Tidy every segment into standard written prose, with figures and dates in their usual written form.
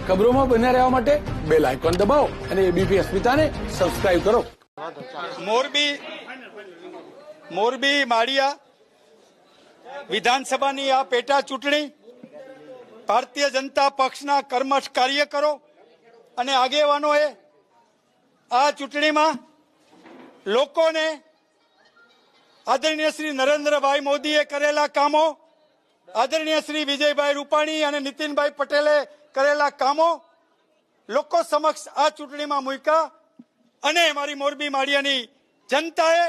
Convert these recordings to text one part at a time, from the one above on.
ખબરોમાં બન્યા રહેવા માટે બેલ આઇકોન દબાવો અને એબીપી અસ્મિતાને સબસ્ક્રાઇબ કરો. મોરબી માળિયા વિધાનસભાની આ પેટા ચૂંટણી ભારતીય જનતા પક્ષના કર્મઠ કાર્યકરો અને આગેવાનોએ આ ચૂંટણીમાં લોકોને આદરણીય શ્રી નરેન્દ્રભાઈ મોદીએ કરેલા કામો, આદરણીય શ્રી વિજયભાઈ રૂપાણી અને નીતિનભાઈ પટેલે કરેલા કામો લોકો સમક્ષ આ ચૂંટણીમાં મૂક્યા અને મારી મોરબી માળિયાની જનતાએ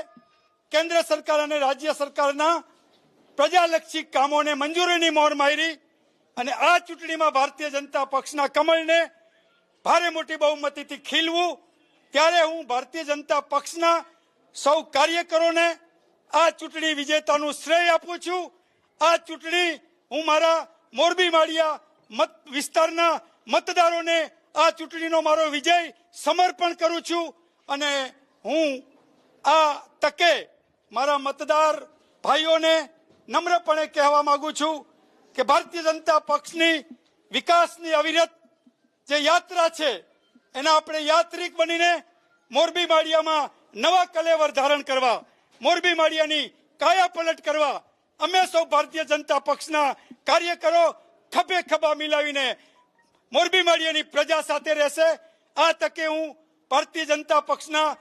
કેન્દ્ર સરકાર અને રાજ્ય સરકારના પ્રજાલક્ષી કામોને મંજૂરીની મોહર મારી અને આ ચૂંટણીમાં ભારતીય જનતા પક્ષના કમળને ભારે મોટી બહુમતીથી ખીલવું. ત્યારે હું ભારતીય જનતા પક્ષના સૌ કાર્યકરોને આ ચૂંટણી વિજેતાનું શ્રેય આપું છું. આ ચૂંટણી હું મારા મોરબી માળિયા મત વિસ્તારના મતદારોને આ ચૂંટણીનો મારો વિજય સમર્પણ કરું છું અને હું આ તકે મારા મતદાર ભાઈઓને નમ્રપણે કહેવા માંગુ છું કે ભારતીય જનતા પક્ષની વિકાસની અવિરત જે યાત્રા છે એના આપણે યાત્રિક બનીને મોરબી માળિયામાં નવા કલેવર ધારણ કરવા, મોરબી માળિયાની કાયા પલટ કરવા અમે સૌ ભારતીય જનતા પક્ષના કાર્યકરો ખભે ખભા મિલાવીને મોરબી માળિયાની પ્રજા સાથે રહેશે. આ તકે હું ભારતીય જનતા પક્ષના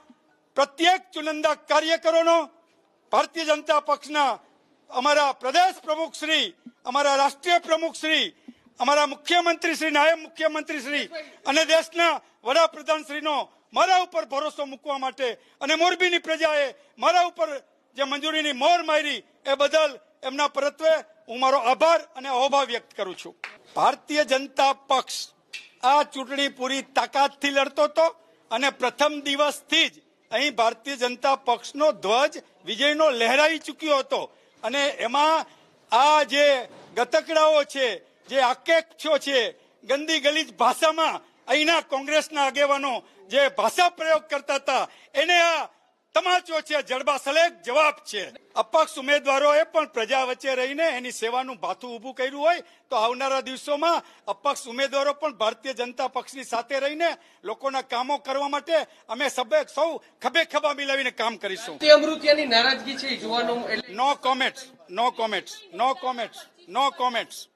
પ્રત્યેક ચુનંદા કાર્યકરોનો, ભારતીય જનતા પક્ષના અમારા પ્રદેશ પ્રમુખ શ્રી, અમારા રાષ્ટ્રીય પ્રમુખ શ્રી, અમારા મુખ્યમંત્રી શ્રી, નાયબ મુખ્યમંત્રી શ્રી અને દેશના વડાપ્રધાન શ્રીનો મારા ઉપર ભરોસો મૂકવા માટે અને મોરબીની પ્રજાએ મારા ઉપર જે મંજૂરીની મોહર મારી એ બદલ એમના પરત્વે હું મારો આભાર અને અહોભાવ વ્યક્ત કરું છું. ભારતીય જનતા પક્ષ આ ચૂંટણી પૂરી તાકાતથી લડતો હતો અને પ્રથમ દિવસથી જ અહીં ભારતીય જનતા પક્ષનો ધ્વજ વિજયનો લહેરાઈ ચૂક્યો હતો અને એમાં આ જે ગતકડાઓ છે, જે આક્ષેપો છે, ગંદી ગલીજ ભાષામાં અહીંના કોંગ્રેસના આગેવાનો જે ભાષા પ્રયોગ કરતા હતા એને આ તમાચો છે, જડબાસલેક જવાબ છે. અપક્ષ ઉમેદવારોએ પણ પ્રજા વચ્ચે રહીને એની સેવાનું ભાથું ઊભું કર્યું હોય તો આવનારા દિવસોમાં અપક્ષ ઉમેદવારો પણ ભારતીય જનતા પક્ષની સાથે રહીને લોકોના કામો કરવા માટે અમે સૌ ખભે ખભા મિલાવીને કામ કરીશું. અમૃતિયાની નારાજગી છે જોવાનું. નો કોમેન્ટ્સ, નો કોમેન્ટ્સ, નો કોમેન્ટ્સ, નો કોમેન્ટ્સ.